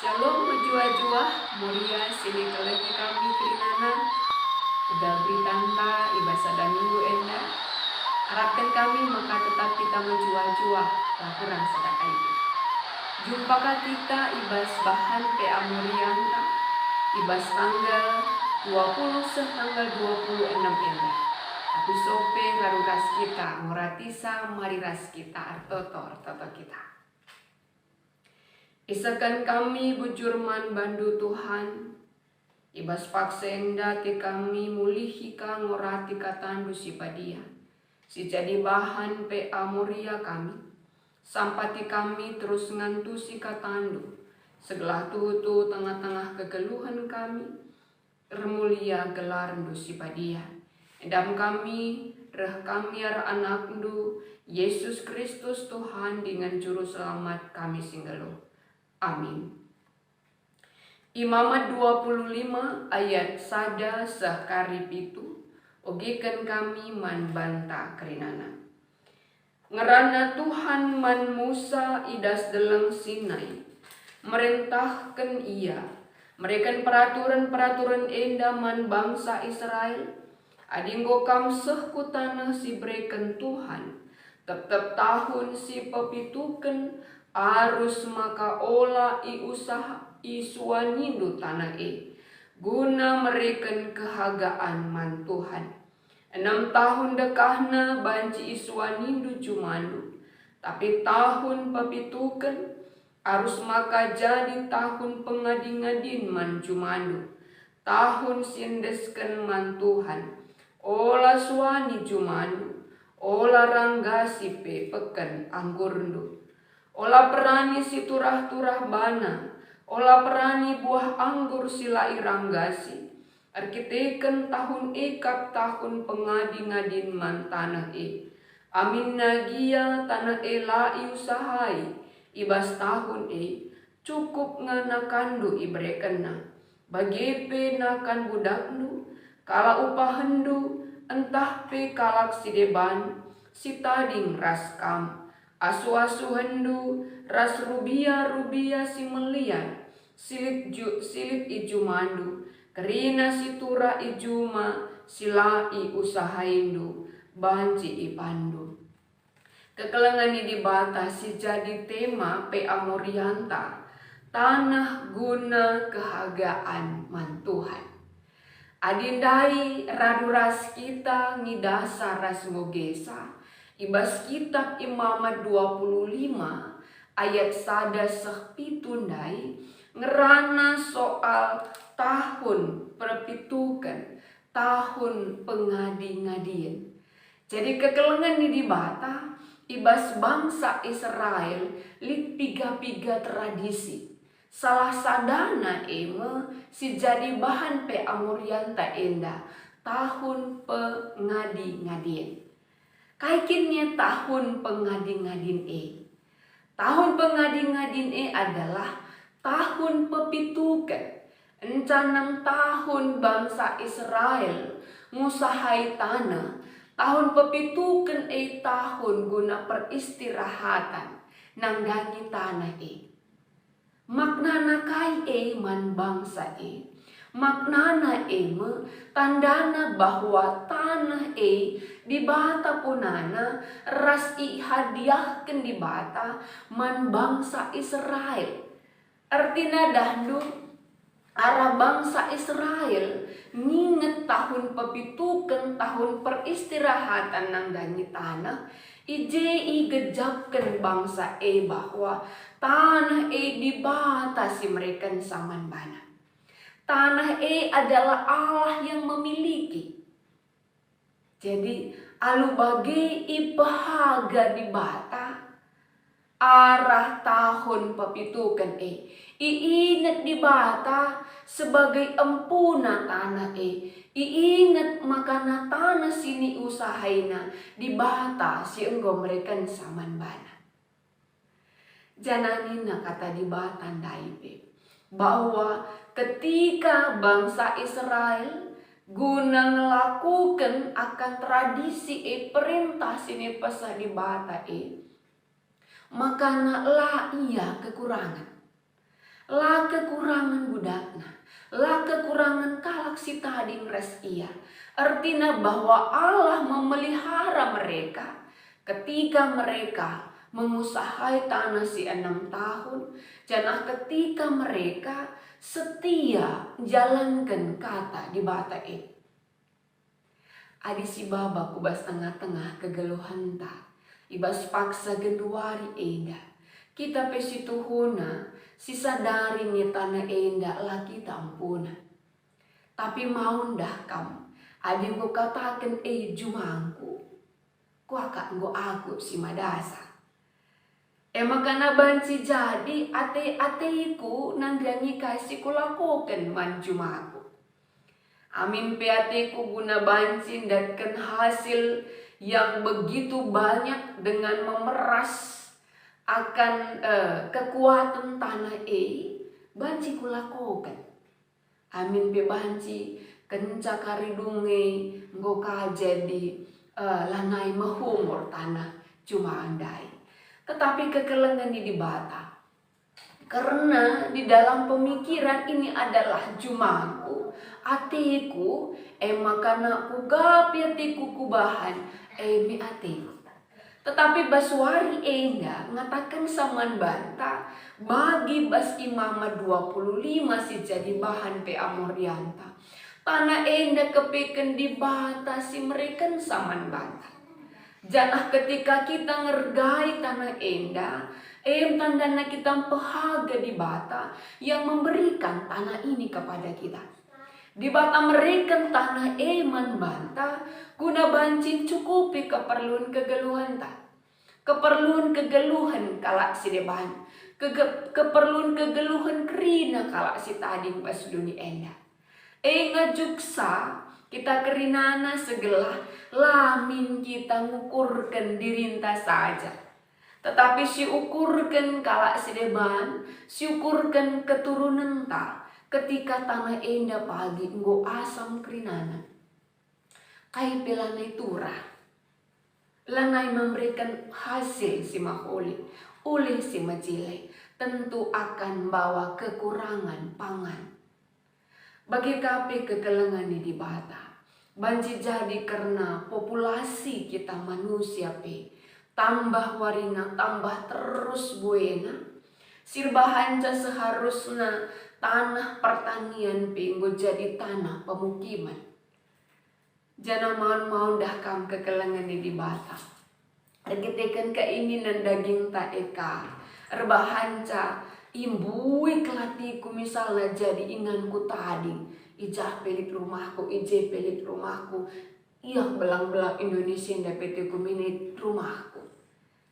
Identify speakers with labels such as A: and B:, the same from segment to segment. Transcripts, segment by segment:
A: Shalom berjua-jua, mulia sini kalagi kami kerinana, udah beritanta ibasa dan minggu enda. Harapkan kami maka tetap kita menjua-jua laporan sedang itu. Jumpakah kita ibas bahan PA Murianta, ibas tanggal 20 tanggal 26 enda. Tapi sope raruras kita, moratisa mariras kita, artoto kita. Isakan kami bujurman bandu Tuhan, ibas paksenda te kami mulihi ka ngorati katandu si padia. Si jadi bahan PA Muria kami, sampati kami terus ngantusi katandu. Segelah tutu tengah-tengah kegeluhan kami, remulia gelarndu si padia. Edam kami, reh kami ar anakndu, Yesus Kristus Tuhan dengan juru selamat kami singgalo. Amin. Imamat 25 ayat sada sahkarip itu, ogekan kami man banta kerinana. Ngerana Tuhan man Musa idas deleng Sinai, merentahkan ia, mereka peraturan-peraturan enda man bangsa Israel, adinggo kam sehku tanah si breken Tuhan, tetap tahun si pepituken, arus maka olah i usaha i suanindu tanah guna mereken kehagaan man Tuhan. 6 tahun dekahna banci i suanindu cumandu, tapi tahun pepituken arus maka jadi tahun pengadin-ngadin man cumandu. Tahun sindesken man Tuhan, olah suani cumandu, olah ranggasi pe peken anggurndu. Olah perani si turah-turah bana, olah perani buah anggur sila iranggasi. Arkiteken tahun ekap tahun pengadi-ngadin man tanah Amin nagia tanah lai usahai, ibas tahun cukup nganakandu ibrekena. Bagepe nakan budaknu, kala upahendu, entah pe kalak si deban, si tading raskam. Asu-asu hendu, ras rubia si melian, silip ijumandu, kerina si tura ijuma, silai usahaindu, banci ipandu. Kekelengan di dibatasi jadi tema PA Murianta, tanah guna kehagaan man Tuhan. Adindai raduras kita ngidasa ras ngogesa, ibas kitab Imamat 25 ayat sada sehpitundai ngerana soal tahun perpitukan, tahun pengadi-ngadian. Jadi kekelengan di dibata ibas bangsa Israel lit piga-piga tradisi. Salah sadana si jadi bahan PA Murianta enda tahun pengadi-ngadian. Kaikinnya tahun pengadi-ngadin Tahun pengadi-ngadin adalah tahun pepitukan. Encanang tahun bangsa Israel ngusahai tanah. Tahun pepitukan tahun guna peristirahatan nanggangi tanah Maknana kai man bangsa maknana tandana bahwa tanah di bata punana ras hadiahkan di bata man bangsa Israel. Artina dahdu arah bangsa Israel nginget tahun pepitukan tahun peristirahatan nang ganyi tanah gejapkan bangsa bahwa tanah di bata si mereka saman bana. Tanah adalah Allah yang memiliki. Jadi alu bagi ibahaga di bata arah tahun pepitukan iingat di bata sebagai empuna tanah iingat makana tanah sini usahaina di bata si enggo mereka saman bana. Jananina kata di bata ndaipe bahwa ketika bangsa Israel guna melakukan akan tradisi perintah sini pesah di bata maka lah ia kekurangan. La kekurangan budakna, la kekurangan kalak si tading res ia. Artinya bahwa Allah memelihara mereka ketika mereka mengusahai tanah si 6 tahun. Janah ketika mereka setia jalankan kata di bata itu. Adi si baba kubas tengah-tengah kegeluhan ta. Ibas paksa genduari enda. Kita pesituhuna sisa dari ni tanah enda lah kita ampuna. Tapi mau ndah kamu. Adi ngo katakan jumangku. Kuaka ngo aku si madasa. Makana banci jadi ate-ateiku nanggangi kasih kulakukan manjumaku. Amin peateku guna banci datkan hasil yang begitu banyak dengan memeras akan kekuatan tanah banci kulakukan. Amin pe banci kenca karidunge ngoka jadi lanai mahumur tanah cuma andai. Tetapi kekelengan di bata. Karena di dalam pemikiran ini adalah jumaku, atiku, makana kugapi atiku kubahan, mi atiku. Tetapi baswari enda ngatakan saman banta, bagi bas imama 25 si jadi bahan pe amorianta. Tanah enda kepeken di bata si mereka saman banta. Janah ketika kita ngergai tanah enda, tandana kita pehaga di bata yang memberikan tanah ini kepada kita. Di bata mereka tanah man banta, guna bancin cukupi keperluan kegeluhan ta. Keperluan kegeluhan kalak si deban, keperluan kegeluhan kerina kalak si tading pas dunia enda. Ngajuksa kita kerinana segelah lamin kita ngukurkan dirinta saja. Tetapi si ukurkan kalak si deban, si ukurkan keturunan ta. Ketika tanah enda pagi nggo asam kerinana. Kai pelanai turah. Lanai memberikan hasil si mahuli. Oleh si majile tentu akan bawa kekurangan pangan. Bagi kape kekelengan di bata. Banci jadi karena populasi kita manusia tambah warina, tambah terus buena. Sirbahanca seharusnya tanah pertanian nggo jadi tanah pemukiman. Jangan mau dah kam kekelengan di bata. Regitekan keinginan daging tak eka. Erbahanca imbui kelatiku misalnya jadi inganku tadi. Ijah pelit rumahku, ije pelit rumahku. Iya belang-belang Indonesia dapat minit rumahku.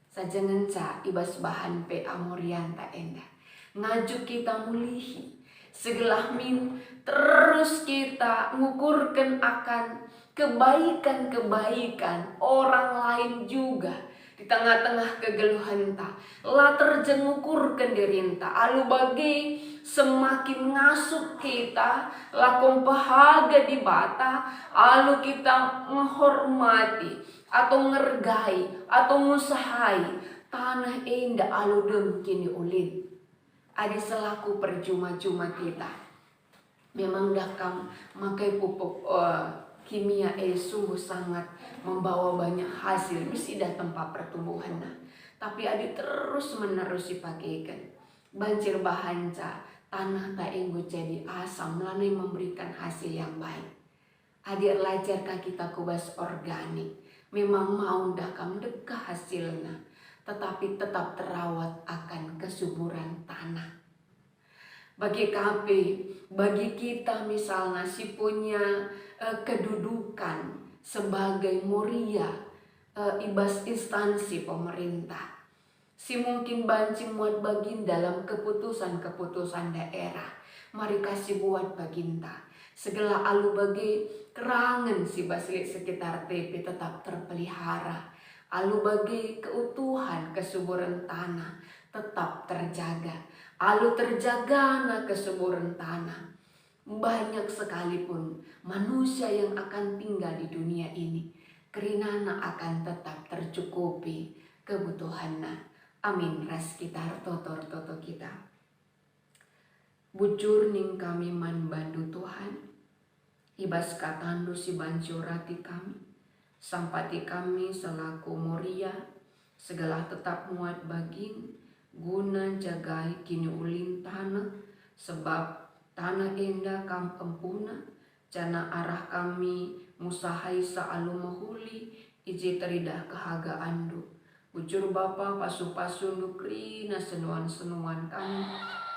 A: Saja ngenca ibas bahan pe amorianta enda. Ngajuk kita mulihi. Segelah min terus kita ngukurkan akan kebaikan-kebaikan orang lain juga. Di tengah-tengah kegeluhan ta, lah terjengukurkan dirinta. Alu bagi semakin ngasup kita, lakom bahagia di bata, alu kita menghormati atau ngergai atau ngusahai tanah enda alu kini ulin. Adi selaku percuma-cuma kita. Memang dakam makai pupuk kimia sungguh sangat membawa banyak hasil mesti dah tempat pertumbuhan tapi adi terus menerus dipakaikan banjir bahanca tanah tak enggo jadi asam lanai memberikan hasil yang baik. Adi lajarkah kita kubas organik memang mau dah kam dekah hasilnya tetapi tetap terawat akan kesuburan tanah. Bagi kape, bagi kita misalnya si punya kedudukan sebagai moria ibas instansi pemerintah. Si mungkin banci muat bagin dalam keputusan-keputusan daerah. Mari kasih buat baginta. Segala alu bagi kerangan si basli sekitar TP tetap terpelihara. Alu bagi keutuhan kesuburan tanah tetap terjaga. Alu terjaga na kesuburan tanah. Banyak sekalipun manusia yang akan tinggal di dunia ini, kerinana akan tetap tercukupi kebutuhannya. Amin. Ras kita toto kita. Bujur ning kami man bandu Tuhan, ibas katandu si bancurati kami, sampati kami selaku moria, segala tetap muat baging, guna jagai kini ulin tanah, sebab tanah endah kam empuna, jana arah kami musahai saalu mahuli, ije teridah kehaga andu. Bujur Bapa pasu-pasu nukri na senuan-senuan kami,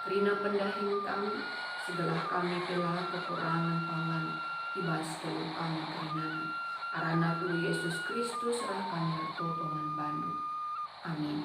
A: krina pendahing kami, segala kami telah kekurangan pangan, ibas telu kami keringan. Arana Tuhan Yesus Kristus rah kami totongan bandu. Amin.